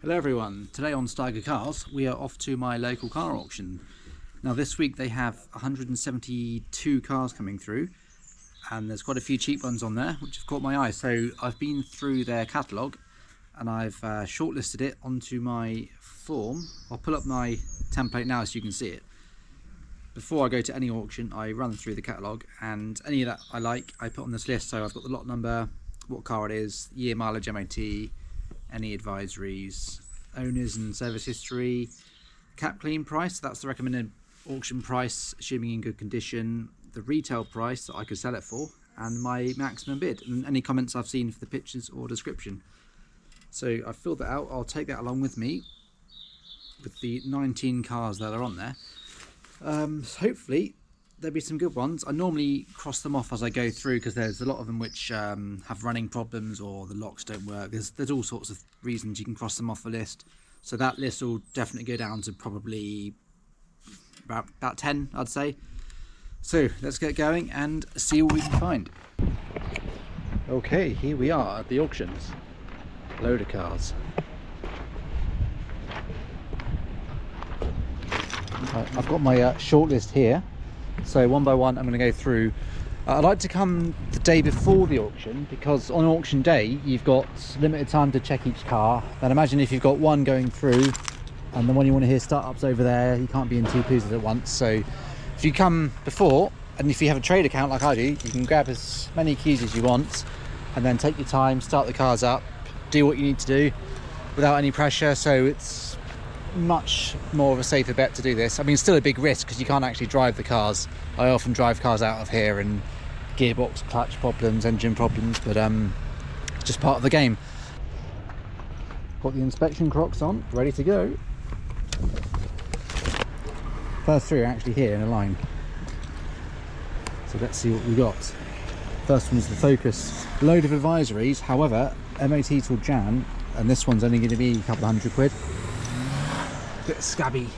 Hello everyone, today on Steiger Cars we are off to my local car auction. Now this week they have 172 cars coming through and there's quite a few cheap ones on there which have caught my eye. So I've been through their catalogue and I've shortlisted it onto my form. I'll pull up my template now so you can see it. Before I go to any auction I run through the catalogue and any that I like I put on this list. So I've got the lot number, what car it is, year, mileage, MOT, any advisories, owners and service history, cap clean price, that's the recommended auction price assuming in good condition, the retail price that I could sell it for, and my maximum bid, and any comments I've seen for the pictures or description. So I've filled that out. I'll take that along with me with the 19 cars that are on there. So hopefully there'll be some good ones. I normally cross them off as I go through because there's a lot of them which have running problems or the locks don't work. There's all sorts of reasons you can cross them off the list. So that list will definitely go down to probably about 10, I'd say. So let's get going and see what we can find. Okay, here we are at the auctions. Load of cars. I've got my shortlist here. So one by one I'm going to go through. I like to come the day before the auction because on auction day you've got limited time to check each car. Then imagine if you've got one going through and the one you want to hear startups over there, you can't be in two places at once. So if you come before, and if you have a trade account like I do, you can grab as many keys as you want and then take your time, start the cars up, do what you need to do without any pressure. So it's much more of a safer bet to do this. I mean, still a big risk because you can't actually drive the cars. I often drive cars out of here and gearbox, clutch problems, engine problems, but it's just part of the game. Got the inspection Crocs on, ready to go. First three are actually here in a line. So let's see what we got. First one's the Focus. Load of advisories, however, MOT till Jan, and this one's only going to be a couple of £100. Bit scabby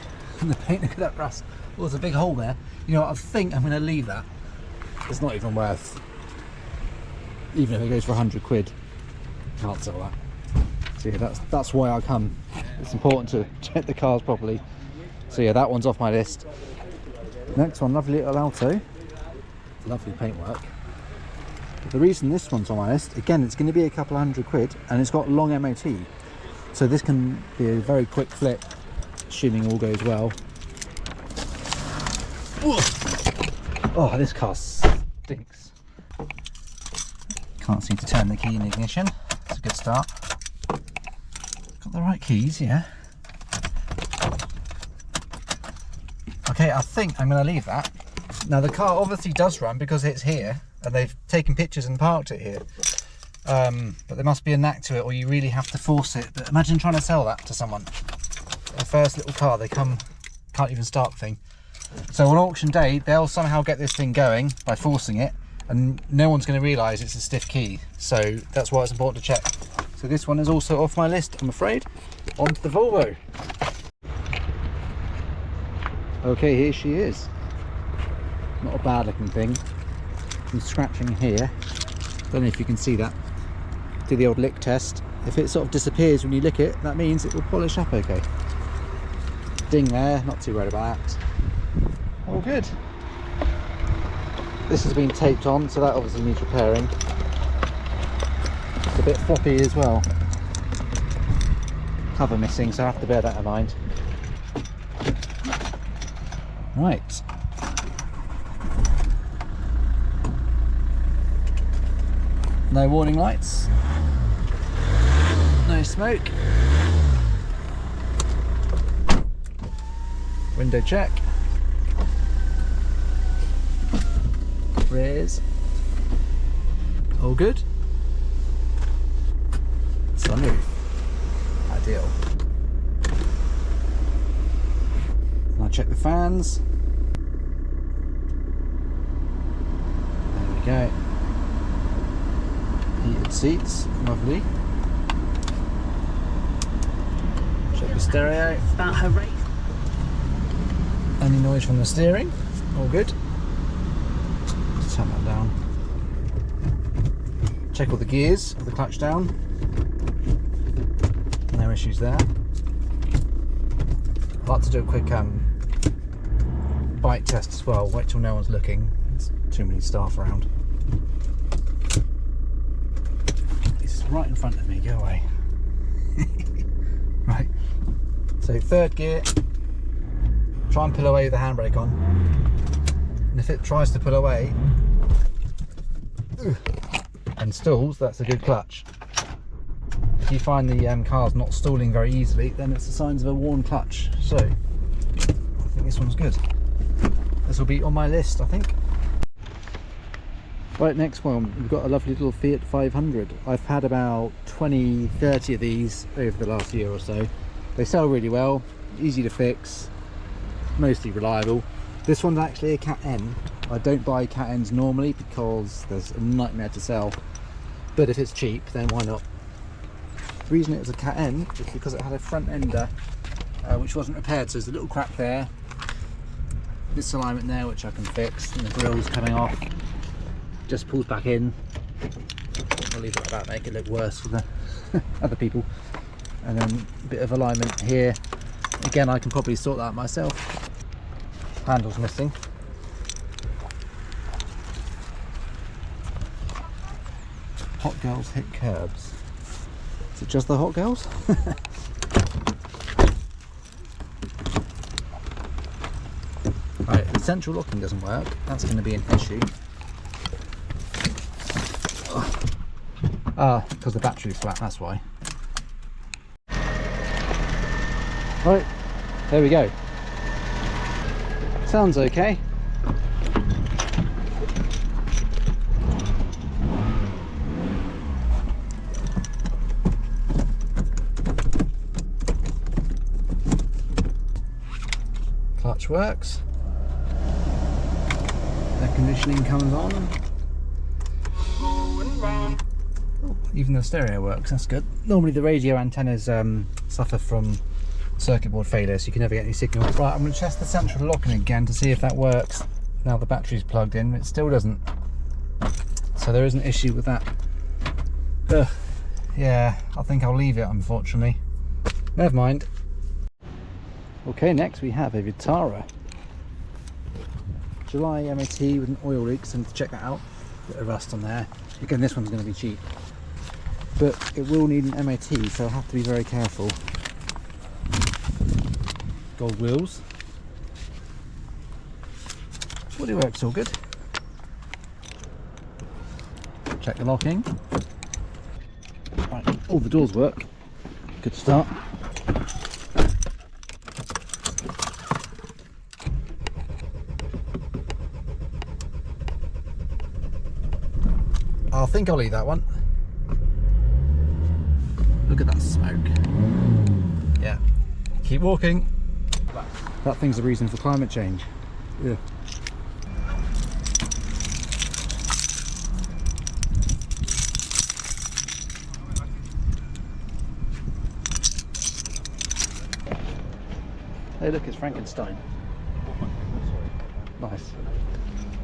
in the paint. Look at that rust. Oh, there's a big hole there. You know what, I think I'm going to leave that. It's not even worth, even if it goes for £100, can't sell that. So yeah, that's why I come. It's important to check the cars properly. So yeah, that one's off my list. Next one, lovely little Alto. Lovely paintwork. But the reason this one's on my list, again, it's going to be a couple of £100 and it's got long MOT. So this can be a very quick flip, assuming all goes well. Oh, this car stinks. Can't seem to turn the key in the ignition. It's a good start. Got the right keys, yeah. Okay, I think I'm going to leave that. Now the car obviously does run because it's here and they've taken pictures and parked it here. But there must be a knack to it or you really have to force it. But imagine trying to sell that to someone. The first little car, they can't even start the thing. So on auction day, they'll somehow get this thing going by forcing it and no one's going to realise it's a stiff key. So that's why it's important to check. So this one is also off my list, I'm afraid. On to the Volvo. Okay, here she is. Not a bad looking thing. Some scratching here. Don't know if you can see that. Do the old lick test. If it sort of disappears when you lick it, that means it will polish up okay. Ding there, not too worried about that. All good. This has been taped on, so that obviously needs repairing. It's a bit floppy as well. Cover missing, so I have to bear that in mind. Right. No warning lights. No smoke. Window check. Rears. All good. Sunroof. Ideal. And I'll check the fans. There we go. Heated seats, lovely. Check the stereo. About her race. Any noise from the steering? All good. Just turn that down. Check all the gears, the clutch down. And there issues there. I'd like to do a quick bike test as well. Wait till no one's looking. There's too many staff around. It's right in front of me, go away. Right, so third gear, try and pull away with the handbrake on, and if it tries to pull away and stalls, that's a good clutch. If you find the car's not stalling very easily, then it's the signs of a worn clutch. So I think this one's good. This will be on my list, I think. Right, next one, we've got a lovely little Fiat 500. I've had about 20-30 of these over the last year or so. They sell really well, easy to fix, mostly reliable. This one's actually a Cat N. I don't buy Cat Ns normally because there's a nightmare to sell, but if it's cheap, then why not? The reason it was a Cat N is because it had a front ender which wasn't repaired, so there's a little crack there, this alignment there which I can fix, and the grill's coming off. Just pulls back in. I'll leave it like that, make it look worse for the other people. And then a bit of alignment here. Again, I can probably sort that myself. Handle's missing. Hot girls hit curbs. Is it just the hot girls? Right, the central locking doesn't work. That's going to be an issue. Because the battery's flat, that's why. Right, there we go. Sounds okay. Clutch works. Air conditioning comes on. Even the stereo works, that's good. Normally the radio antennas suffer from circuit board failure, so you can never get any signal. Right, I'm going to test the central locking again to see if that works. Now the battery's plugged in, it still doesn't. So there is an issue with that. Yeah, I think I'll leave it, unfortunately. Never mind. Okay, next we have a Vitara. July MOT with an oil leak, so I need to check that out. Bit of rust on there. Again, this one's going to be cheap, but it will need an MOT, so I'll have to be very careful. Gold wheels. Body works all good. Check the locking. Right, all the doors work. Good start. I think I'll leave that one. Look at that smoke. Yeah. Keep walking. That thing's the reason for climate change. Yeah. Hey look, it's Frankenstein. Nice.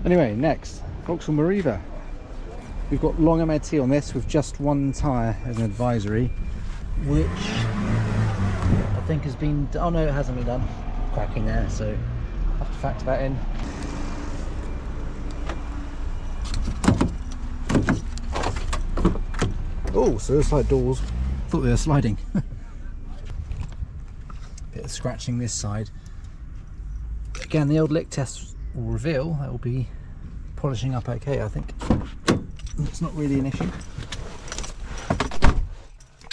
Anyway, next, Vauxhall Meriva. We've got long MOT on this with just one tyre as an advisory, which I think has been, oh no, it hasn't been done. Cracking there, so I have to factor that in. Oh, so it's like doors. Thought they were sliding. Bit of scratching this side. Again, the old lick test will reveal that will be polishing up okay, I think. It's not really an issue.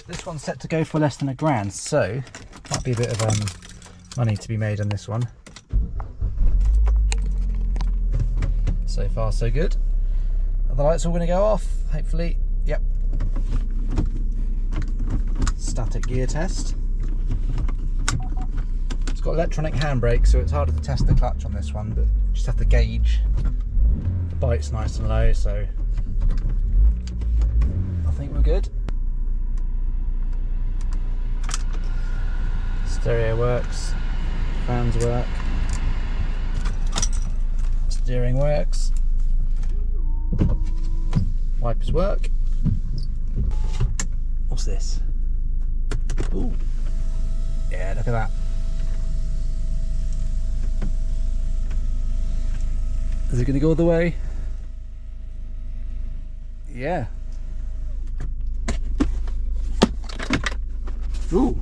This one's set to go for less than £1,000, so might be a bit of money to be made on this one. So far so good. Are the lights all going to go off? Hopefully. Yep. Static gear test. It's got electronic handbrake, so it's harder to test the clutch on this one, but you just have to gauge. The bite's nice and low, so I think we're good. Stereo works, fans work, steering works, wipers work. What's this? Ooh, Yeah, look at that. Is it going to go all the way? Yeah. Ooh.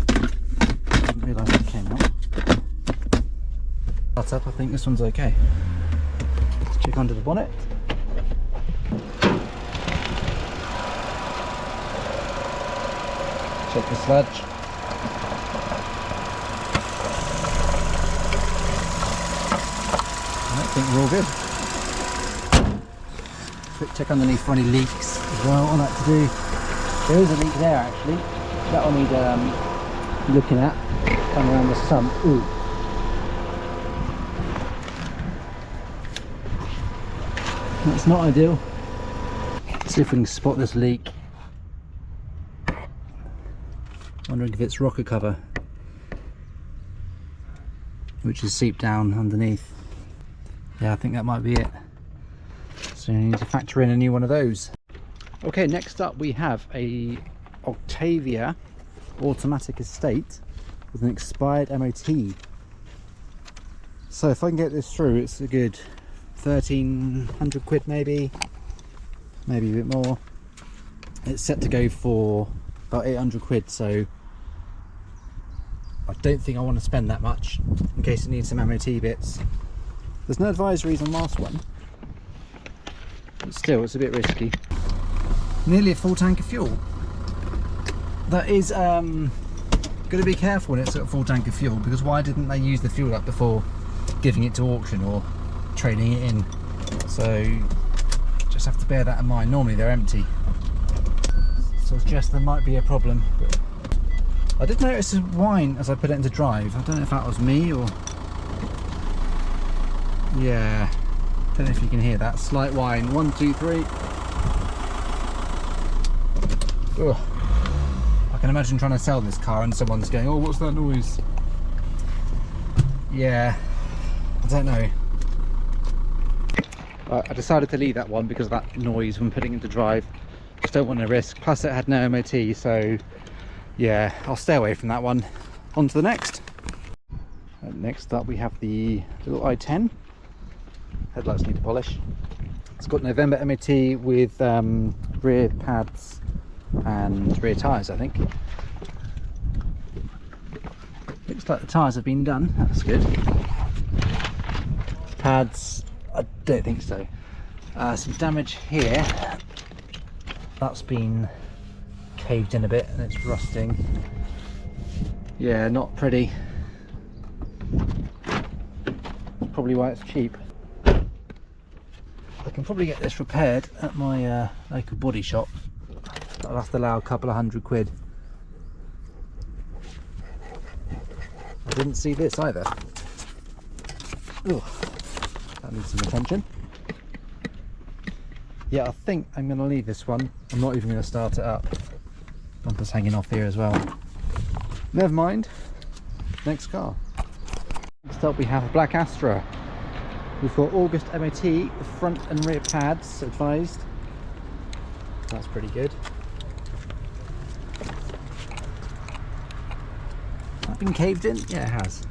Didn't realise it came out. That's up. I think this one's okay. Let's check under the bonnet. Check the sludge. I think we're all good. Quick check underneath for any leaks as well. All I like to do. There is a leak there actually. That'll need looking at. Come around the sump. Ooh. That's not ideal. Let's see if we can spot this leak. Wondering if it's rocker cover, which is seeped down underneath. Yeah, I think that might be it. So you need to factor in a new one of those. Okay, next up we have a Octavia automatic estate with an expired MOT. So if I can get this through, it's a good 1,300 quid maybe a bit more. It's set to go for about 800 quid, so I don't think I want to spend that much in case it needs some MOT bits. There's no advisories on last one, but still it's a bit risky. Nearly a full tank of fuel. That is going to be careful when it's at a full tank of fuel, because why didn't they use the fuel up before giving it to auction or trading it in? So just have to bear that in mind. Normally they're empty, so it's just there might be a problem. But I did notice a whine as I put it into drive. I don't know if that was me or... yeah, don't know if you can hear that slight whine. 1, 2, 3. Ugh. I can imagine trying to sell this car and someone's going, oh, what's that noise? Yeah, I don't know. I decided to leave that one because of that noise when putting it into drive. Just don't want to risk. Plus it had no MOT, so yeah, I'll stay away from that one. On to the next. Next up we have the little i10. Headlights need to polish. It's got November MOT with rear pads and rear tyres, I think. Looks like the tyres have been done. That's good. Pads, I don't think so. Some damage here. That's been caved in a bit and it's rusting. Yeah, not pretty. Probably why it's cheap. I can probably get this repaired at my local body shop. I'll have to allow a couple of £100. I didn't see this either. Ugh, that needs some attention. Yeah, I think I'm going to leave this one. I'm not even going to start it up. Bumper's hanging off here as well. Never mind. Next car. Next up we have a black Astra. We've got August MOT with front and rear pads advised. That's pretty good. That been caved in? Yeah, it has.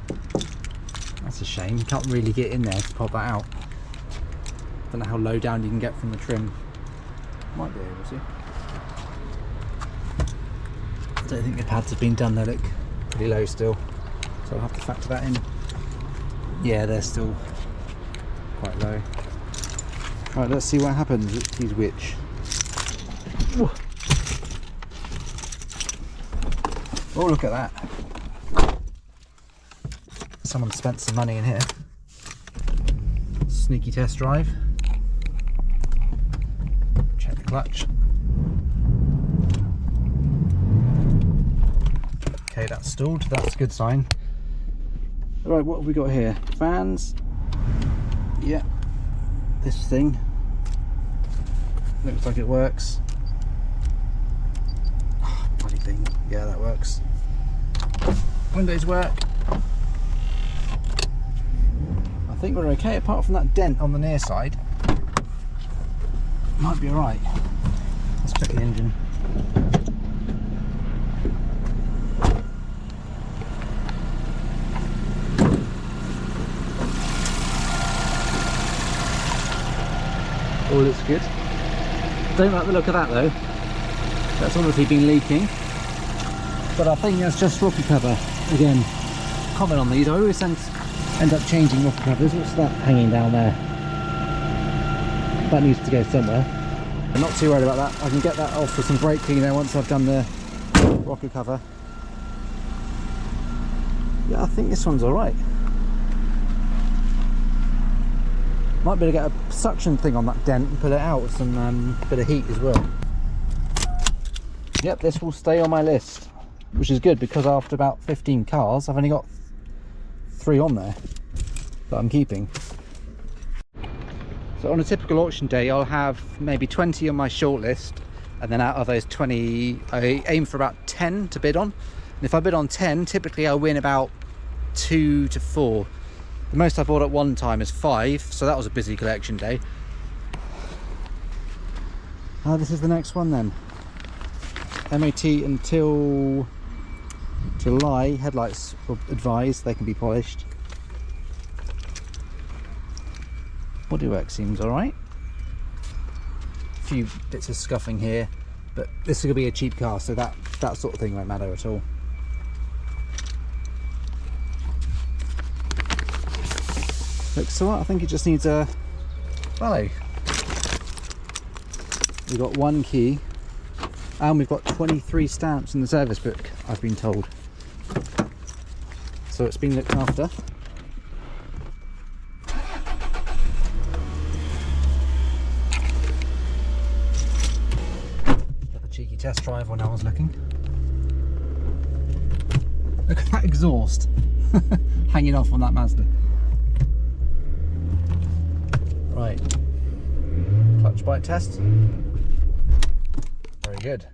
That's a shame. You can't really get in there to pop that out. Don't know how low down you can get from the trim. Might be able to. I don't think the pads have been done. They look pretty low still, so I'll have to factor that in. Yeah, they're still quite low. Right, let's see what happens. He's which. Oh, look at that. Someone spent some money in here. Sneaky test drive. Check the clutch. Okay, that's stalled. That's a good sign. Right, what have we got here? Fans. Yeah, this thing looks like it works. Oh, bloody thing. Yeah, that works. Windows work. I think we're okay, apart from that dent on the near side. Might be alright. Let's check the engine. looks good. Don't like the look of that though. That's obviously been leaking. But I think that's just rocky cover. Again, comment on these. I always end up changing rocky covers. What's that hanging down there? That needs to go somewhere. I'm not too worried about that. I can get that off with some brake cleaner once I've done the rocky cover. Yeah, I think this one's alright. Might be able to get a suction thing on that dent and pull it out with some bit of heat as well. Yep, this will stay on my list, which is good because after about 15 cars I've only got 3 on there that I'm keeping. So on a typical auction day I'll have maybe 20 on my shortlist, and then out of those 20 I aim for about 10 to bid on, and if I bid on 10 typically I'll win about 2 to 4. The most I bought at one time is 5, so that was a busy collection day. This is the next one then. MOT until July. Headlights were advised, they can be polished. Bodywork seems alright. A few bits of scuffing here, but this is going to be a cheap car, so that sort of thing won't matter at all. Looks alright. I think it just needs a valet. We've got 1 key and we've got 23 stamps in the service book, I've been told. So it's been looked after. Got a cheeky test drive when I was looking. Look at that exhaust hanging off on that Mazda. Right, clutch bite test. Very good.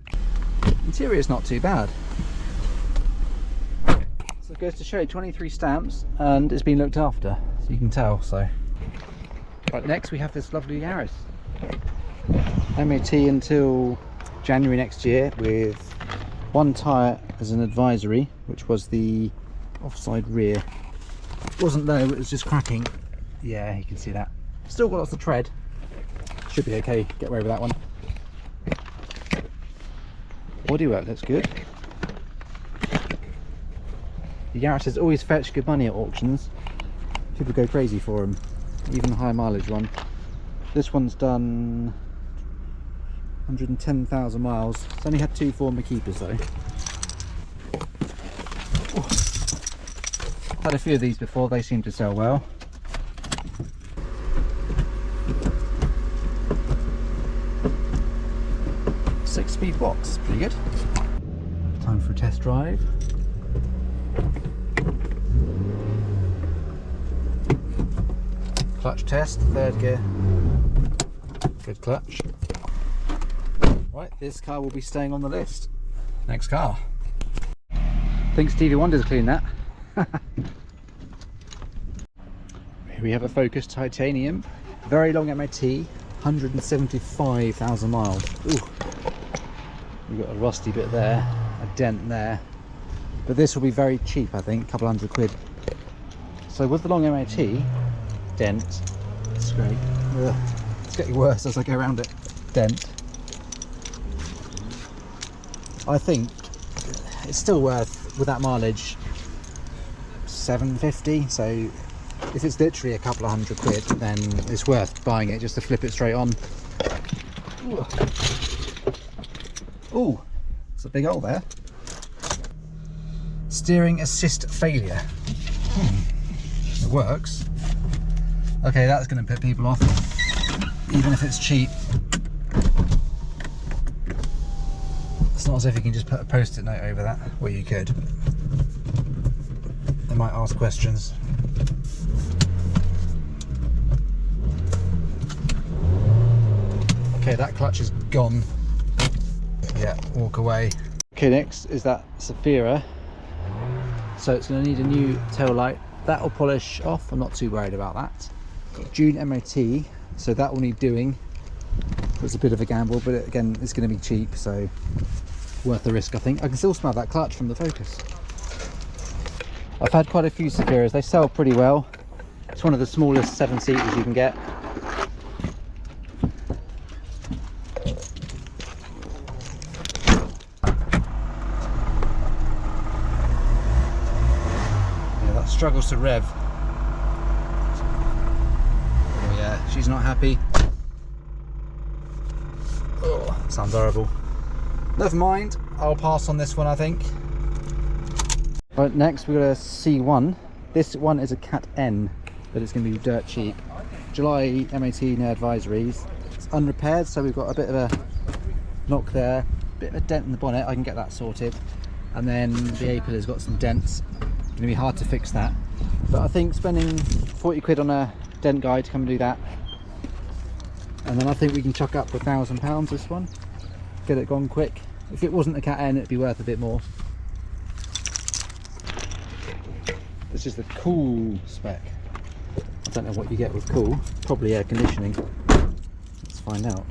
Interior is not too bad. So it goes to show 23 stamps and it's been looked after, so you can tell. So, right, next we have this lovely Yaris. MOT until January next year with 1 tyre as an advisory, which was the offside rear. It wasn't low, it was just cracking. Yeah, you can see that. Still got lots of tread. Should be okay, get away with that one. Bodywork looks good. The Yaris has always fetched good money at auctions. People go crazy for them, even the high mileage one. This one's done 110,000 miles. It's only had 2 former keepers though. Had a few of these before, they seem to sell well. Speed box, pretty good. Time for a test drive. Clutch test, 3rd gear. Good clutch. Right, this car will be staying on the list. Next car. I think Stevie Wonder's cleaned that. Here we have a Focus Titanium. Very long MOT, 175,000 miles. Ooh. We've got a rusty bit there, a dent there, but this will be very cheap, I think, a couple £100. So with the long MOT, dent, scrape, it's getting worse as I go around it, dent. I think it's still worth, with that mileage, £750, so if it's literally a couple £100, then it's worth buying it just to flip it straight on. Ooh. Oh, it's a big hole there. Steering assist failure. It works. Okay, that's going to put people off, even if it's cheap. It's not as if you can just put a post-it note over that. Well, you could. They might ask questions. Okay, that clutch is gone. Yeah, walk away. Okay, next is that Zafira. So it's going to need a new tail light. That will polish off, I'm not too worried about that. Got June MOT, so that will need doing. It's a bit of a gamble, but again, it's going to be cheap, so worth the risk, I think. I can still smell that clutch from the Focus. I've had quite a few Zafiras, they sell pretty well. It's one of the smallest 7-seaters you can get. struggles to rev. Oh yeah, she's not happy. Oh, sounds horrible. Never mind, I'll pass on this one, I think. Right, next we've got a C1. This one is a Cat N, but it's going to be dirt cheap. July MOT, no advisories. It's unrepaired, so we've got a bit of a knock there, bit of a dent in the bonnet. I can get that sorted. And then the A pillar's got some dents. It's going to be hard to fix that. But I think spending 40 quid on a dent guy to come and do that. And then I think we can chuck up for £1,000 this one. Get it gone quick. If it wasn't a Cat N, it'd be worth a bit more. This is the Cool spec. I don't know what you get with Cool. Probably air conditioning. Let's find out.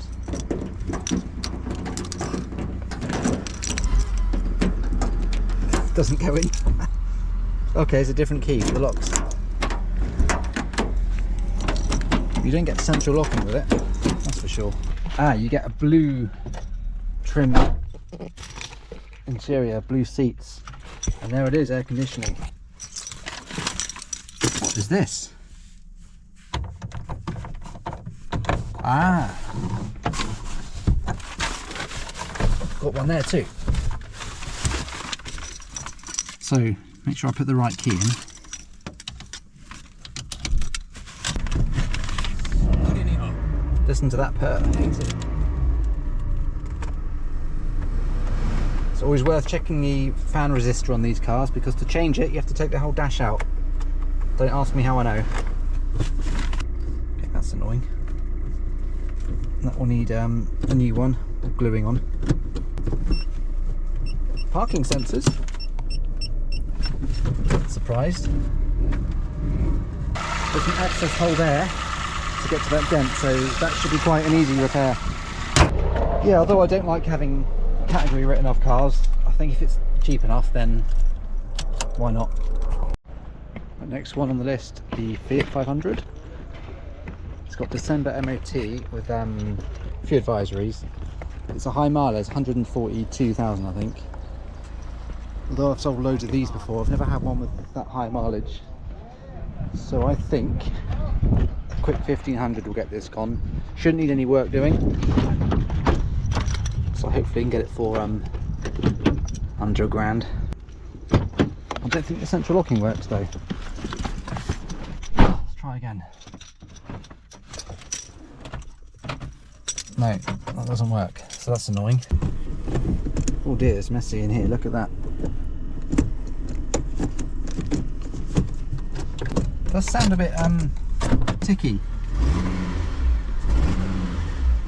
Doesn't go in. Okay, it's a different key for the locks. You don't get central locking with it, that's for sure. Ah, you get a blue trim interior, blue seats, and there it is, air conditioning. What is this? Ah, got one there too. So make sure I put the right key in. Listen to that purr. It's always worth checking the fan resistor on these cars, because to change it you have to take the whole dash out. Don't ask me how I know. Okay, that's annoying. That will need a new one, or gluing on. Parking sensors. Surprised. There's an access hole there to get to that dent, so that should be quite an easy repair. Yeah, although I don't like having category written off cars, I think if it's cheap enough, then why not? The next one on the list, the Fiat 500. It's got December MOT with a few advisories. It's a high mileage, 142,000 I think. Although I've sold loads of these before, I've never had one with that high mileage. So I think a quick 1500 will get this gone. Shouldn't need any work doing. So hopefully we can get it for under £1,000. I don't think the central locking works though. Let's try again. No, that doesn't work. So that's annoying. Oh dear, it's messy in here. Look at that. It does sound a bit ticky.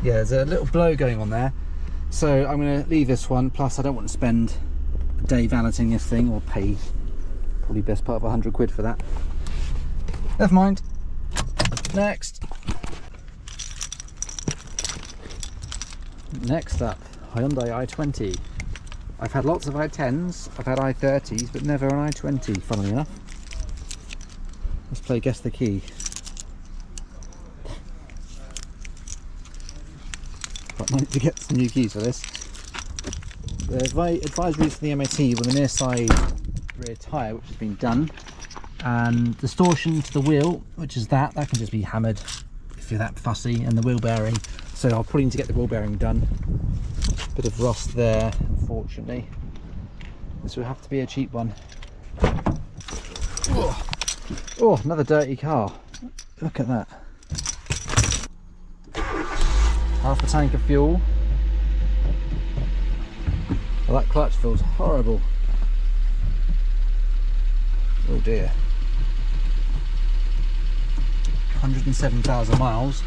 Yeah, there's a little blow going on there. So I'm going to leave this one. Plus, I don't want to spend a day valeting this thing, or pay probably best part of 100 quid for that. Never mind. Next. Next up, Hyundai i20. I've had lots of i10s, I've had i30s, but never an i20, funnily enough. Let's play Guess the Key. Quite might to get some new keys for this. The advisories for the MOT were the near side rear tyre, which has been done, and distortion to the wheel, which is that can just be hammered if you're that fussy, and the wheel bearing. So I'll probably need to get the wheel bearing done. Bit of rust there, unfortunately. This will have to be a cheap one. Oh, another dirty car. Look at that. Half a tank of fuel. Well, that clutch feels horrible. Oh dear. 107,000 miles.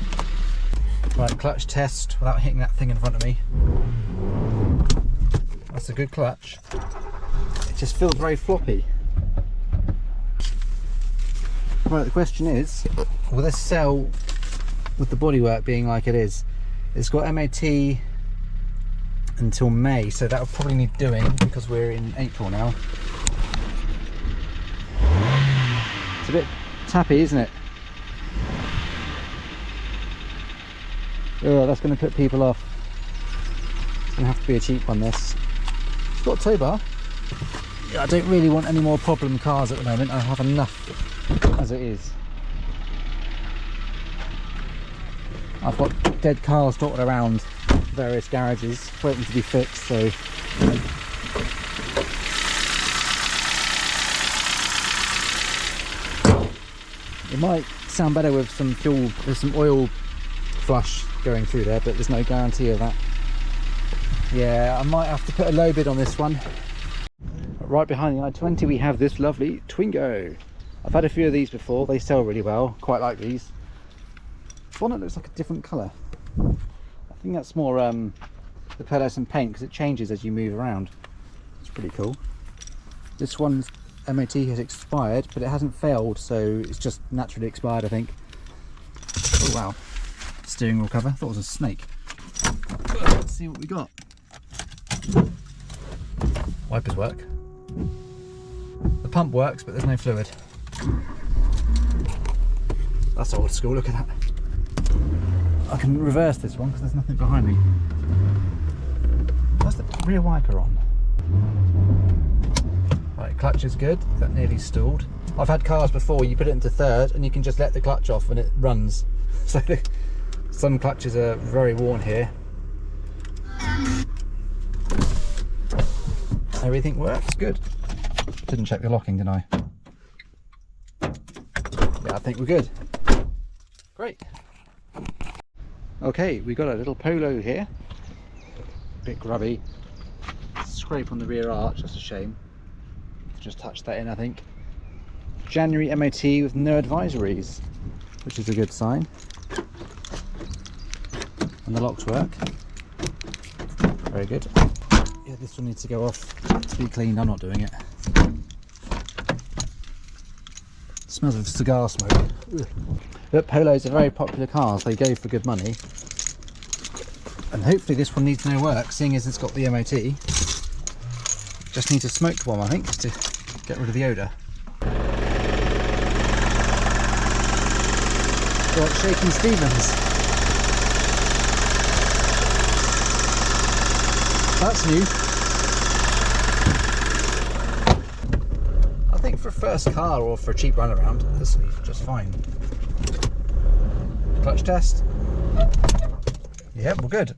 Right, clutch test without hitting that thing in front of me. That's a good clutch. It just feels very floppy. Right, the question is, will this sell with the bodywork being like it is? It's got MOT until May, so that will probably need doing because we're in April now. It's a bit tappy, isn't it? Oh, that's going to put people off. It's going to have to be a cheap one, this. It's got a tow bar. I don't really want any more problem cars at the moment. I have enough as it is. I've got dead cars dotted around various garages waiting to be fixed, so it might sound better with some fuel, with some oil flush going through there, but there's no guarantee of that. Yeah, I might have to put a low bid on this one. Right behind the i20 we have this lovely Twingo. I've had a few of these before, they sell really well, quite like these. This one that looks like a different colour. I think that's more the pearlescent paint, because it changes as you move around. It's pretty cool. This one's MOT has expired, but it hasn't failed, so it's just naturally expired, I think. Oh wow, steering wheel cover, thought it was a snake. Let's see what we got. Wipers work. The pump works, but there's no fluid. That's old school, look at that. I can reverse this one because there's nothing behind me. What's the rear wiper on? Right, clutch is good, that nearly stalled. I've had cars before, you put it into third and you can just let the clutch off and it runs. So some clutches are very worn here. Everything works good. Didn't check the locking, did I? Yeah, I think we're good. Great. Okay, we got a little Polo here. Bit grubby. Scrape on the rear arch, that's a shame. Just touched that in, I think. January MOT with no advisories, which is a good sign. And the locks work. Very good. Yeah, this one needs to go off to be cleaned. I'm not doing it. Smells of cigar smoke. Ugh. But Polos are very popular cars. They go for good money. And hopefully this one needs no work, seeing as it's got the MOT. Just needs a smoked one, I think, to get rid of the odour. Like Shakin' Stevens. That's new. I think for a first car or for a cheap runaround, this will be just fine. Clutch test. Yep, we're good.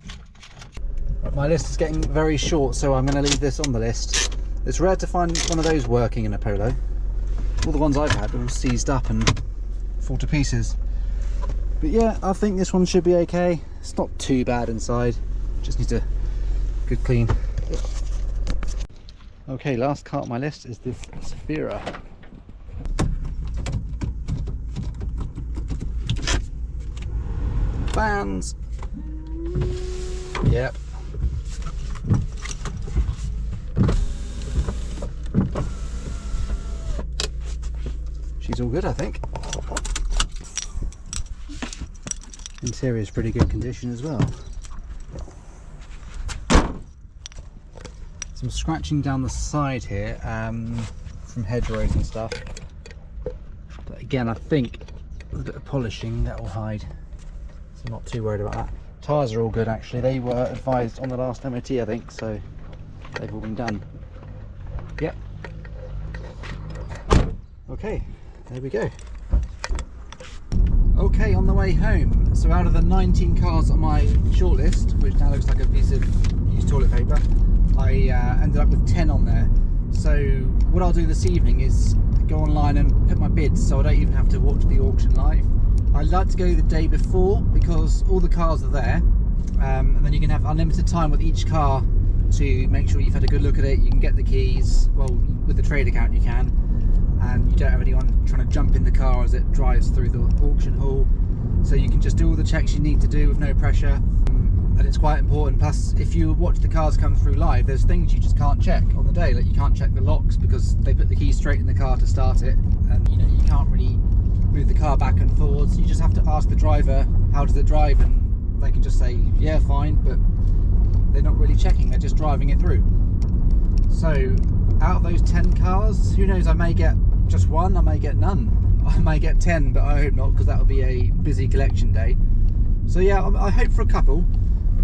Right, my list is getting very short, so I'm going to leave this on the list. It's rare to find one of those working in a Polo. All the ones I've had are all seized up and fall to pieces. But yeah, I think this one should be okay. It's not too bad inside. Just needs a good clean. Okay, last car on my list is this Zafira. Fans. Yep. She's all good, I think. Interior is pretty good condition as well. Some scratching down the side here from hedgerows and stuff. But again, I think with a bit of polishing that will hide. So I'm not too worried about that. Tyres are all good actually. They were advised on the last MOT, I think, so they've all been done. Yep. Okay, there we go. Okay, on the way home, so out of the 19 cars on my shortlist, which now looks like a piece of used toilet paper, I ended up with 10 on there. So what I'll do this evening is go online and put my bids, so I don't even have to watch the auction live. I like to go the day before because all the cars are there, and then you can have unlimited time with each car to make sure you've had a good look at it. You can get the keys, well, with the trade account you can, and you don't have anyone trying to jump in the car as it drives through the auction hall. So you can just do all the checks you need to do with no pressure, and it's quite important. Plus, if you watch the cars come through live, there's things you just can't check on the day. Like you can't check the locks because they put the keys straight in the car to start it, and you know you can't really move the car back and forwards. You just have to ask the driver, how does it drive, and they can just say yeah, fine, but they're not really checking, they're just driving it through. So out of those 10 cars, who knows, I may get just one, I may get none, I may get 10, but I hope not, because that will be a busy collection day. So yeah, I hope for a couple.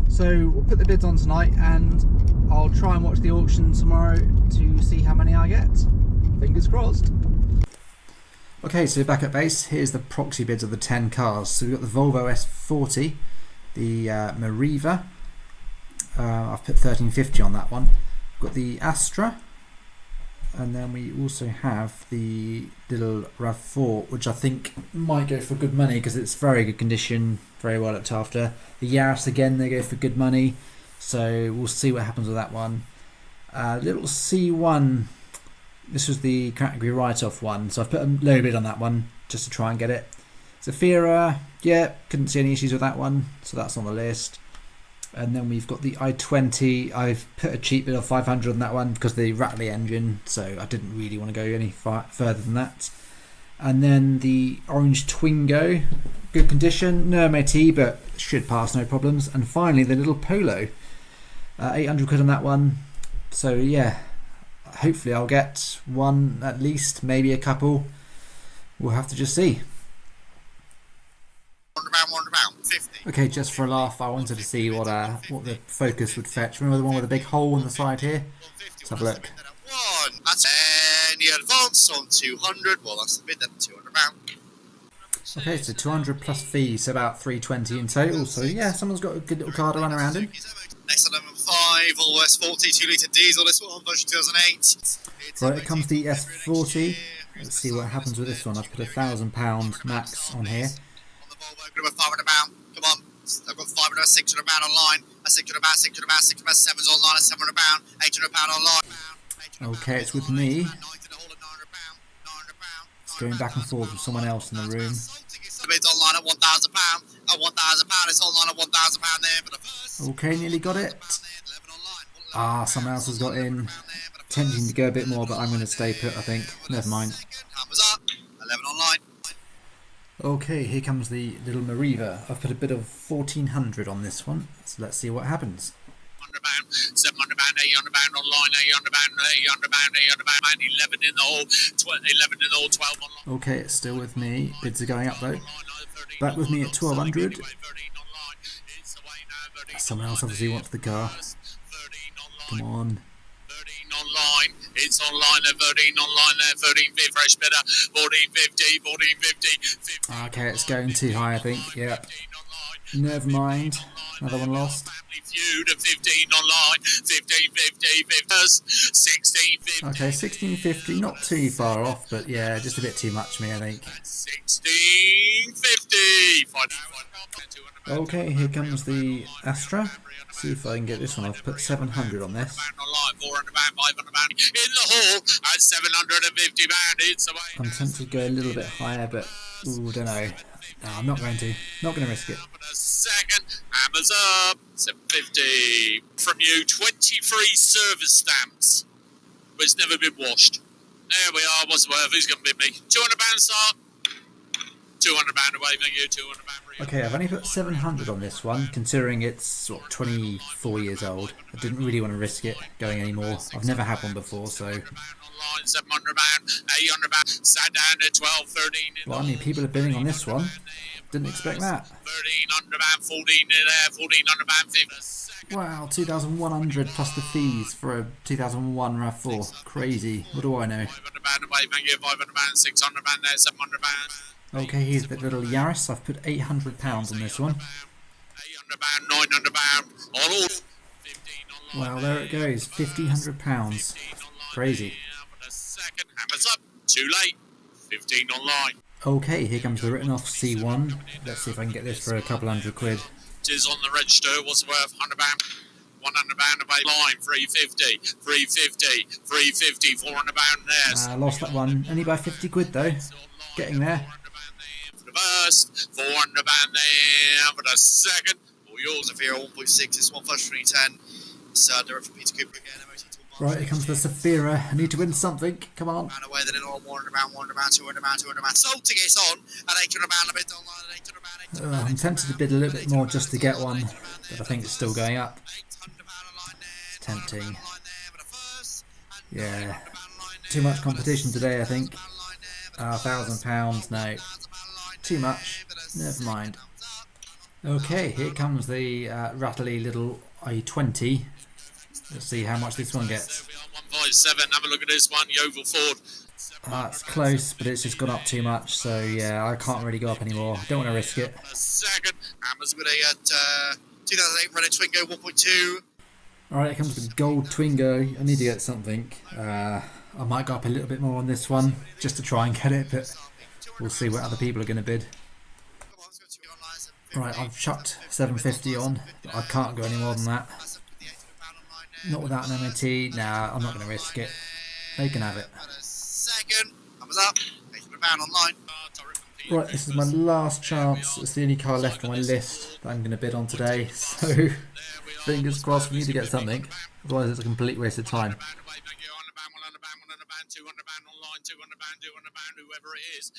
So we'll put the bids on tonight and I'll try and watch the auction tomorrow to see how many I I get. Fingers crossed. Okay, so back at base, here's the proxy bids of the 10 cars. So we've got the Volvo S40, the Meriva, I've put 1350 on that one. We've got the Astra, and then we also have the little RAV4, which I think might go for good money because it's very good condition, very well looked after. The Yaris again, they go for good money, so we'll see what happens with that one. Little C1, this was the category write-off one, so I've put a low bid on that one just to try and get it. Zafira, yeah, couldn't see any issues with that one, so that's on the list. And then we've got the i20. I've put a cheap bid of 500 on that one because the Rattly engine, so I didn't really want to go any further than that. And then the orange Twingo, good condition, no MOT, but should pass no problems. And finally the little Polo, 800 quid on that one. So yeah, hopefully I'll get one at least, maybe a couple. We'll have to just see. Okay, just for a laugh, I wanted to see what the Focus would fetch. Remember the one with the big hole in the side here? Let's have a look. And you advance on 200. Well, that's the bid then, £200. Okay, so 200 plus fees, so about 320 in total. So yeah, someone's got a good little car to run around in. Next on number 5, Volvo S40 2-litre diesel. This one, version 2008. Right, it comes the S40. Let's see what happens with this one. I've put £1,000 max on here. Number £500. Come on, I've got £500, £600 online, £600, £7's online, £700, £800 online. Okay, it's with me. It's going back and forth with someone else in the room. The bid's online at £1,000. At £1,000, it's online at £1,000 there for the first. Okay, nearly got it. Ah, someone else has got in. Tempting to go a bit more, but I'm going to stay put, I think. Never mind. Hammers up, 11 online. Okay, here comes the little Meriva. I've put a bit of 1400 on this one, so let's see what happens. £700, £800 online, £800, 11 in the hole, 11 in the hole, 12 online. Okay, it's still with me. Bids are going up though. Back with me at 1200. Someone else obviously wants the car. Come on. Online, it's online there, 13 online there, 13.50 fresh bidder, 14.50, 14.50. Okay, it's going too high, I think. Yep. Never mind. Another one lost. Feud of 15 online, 15.50, 16.50. Okay, 16.50, not too far off, but yeah, just a bit too much for me, I think. 16.50. Okay, here comes the Astra. See if I can get this one. I've put 700 on this. I'm tempted to go a little bit higher, but ooh, don't know. No, I'm not going to. Not going to risk it. Second, hammers up, 750 from you. 23 service stamps, but it's never been washed. There we are. What's the worth? Who's going to bid me? £200 start. £200 away. Thank you. £200. Okay, I've only put 700 on this one, considering it's what, 24 years old. I didn't really want to risk it going anymore. I've never had one before, so. £700, £800, sat down at 12, 13. Well, I mean, people are bidding on this one. Didn't expect that. £1,300, 14 in there, £1,400, Wow, 2,100 plus the fees for a 2001 RAV4. Crazy. What do I know? £500 away. Thank you. £500, £600 there, £700. Okay, here's the little Yaris. I've put £800 on this one. £800, £900 on all. Wow, there it goes. £1,500. Crazy. Second, hammers up. Too late. 15 online. Okay, here comes the written off C1. Let's see if I can get this for a couple hundred quid. It is on the register. What's it worth? £100. £100 away. Line. 350. 350. 350. £400 there. I lost that one. Only by 50 quid though. Getting there. First, £400 there for the second. All yours are here, 1.6. This one first 310. It's direct from Peter Cooper again. Right, here comes the Zafira. I need to win something. Come on. Away, then it all £100, £200. Sold to get on at £800 a bit online at £800. I'm tempted to bid a little bit more just to get one, but I think it's still going up. Tempting. Yeah. Too much competition today, I think. £1,000, no. Too much. Never mind. Okay, here comes the rattly little i20. Let's see how much this one gets. 757. Have a look at this one, Yeovil Ford. It's close, but it's just gone up too much, so yeah, I can't really go up anymore. Don't want to risk it. A second. Amazon with a 2008 Renault Twingo 1.2. Alright, here comes the gold Twingo. I need to get something. I might go up a little bit more on this one, just to try and get it, but we'll see what other people are going to bid. Right, I've chucked 750 on, but I can't go any more than that. Not without an MOT. Nah, I'm not going to risk it. They can have it. Second. Thumbs up. £800 online. Right, this is my last chance. It's the only car left on my list that I'm going to bid on today, so fingers crossed we need to get something, otherwise it's a complete waste of time. Whoever it is,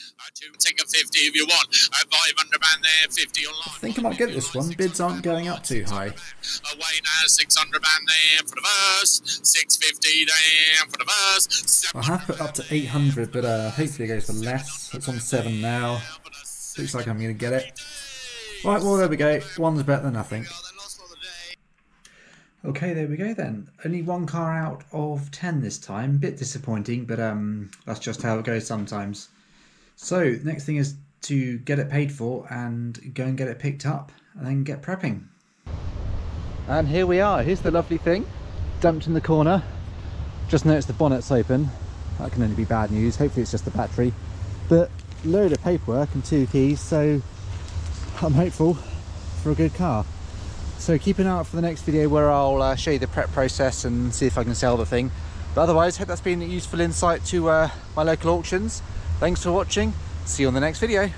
take a 50 if you want. 500 there, 50 online. I think I might get this one. Bids aren't going up too high. Away now, 600 there for the verse, 650 there for the verse. I have put up to 800, but hopefully it goes for less. It's on 7 now. Looks like I'm going to get it. Right, well there we go. One's better than nothing. Okay, there we go then. Only one car out of 10 this time. Bit disappointing, but that's just how it goes sometimes. So, next thing is to get it paid for and go and get it picked up and then get prepping. And here we are. Here's the lovely thing. Dumped in the corner. Just noticed the bonnet's open. That can only be bad news. Hopefully it's just the battery. But load of paperwork and 2 keys, so I'm hopeful for a good car. So keep an eye out for the next video where I'll show you the prep process and see if I can sell the thing. But otherwise, hope that's been a useful insight to my local auctions. Thanks for watching. See you on the next video.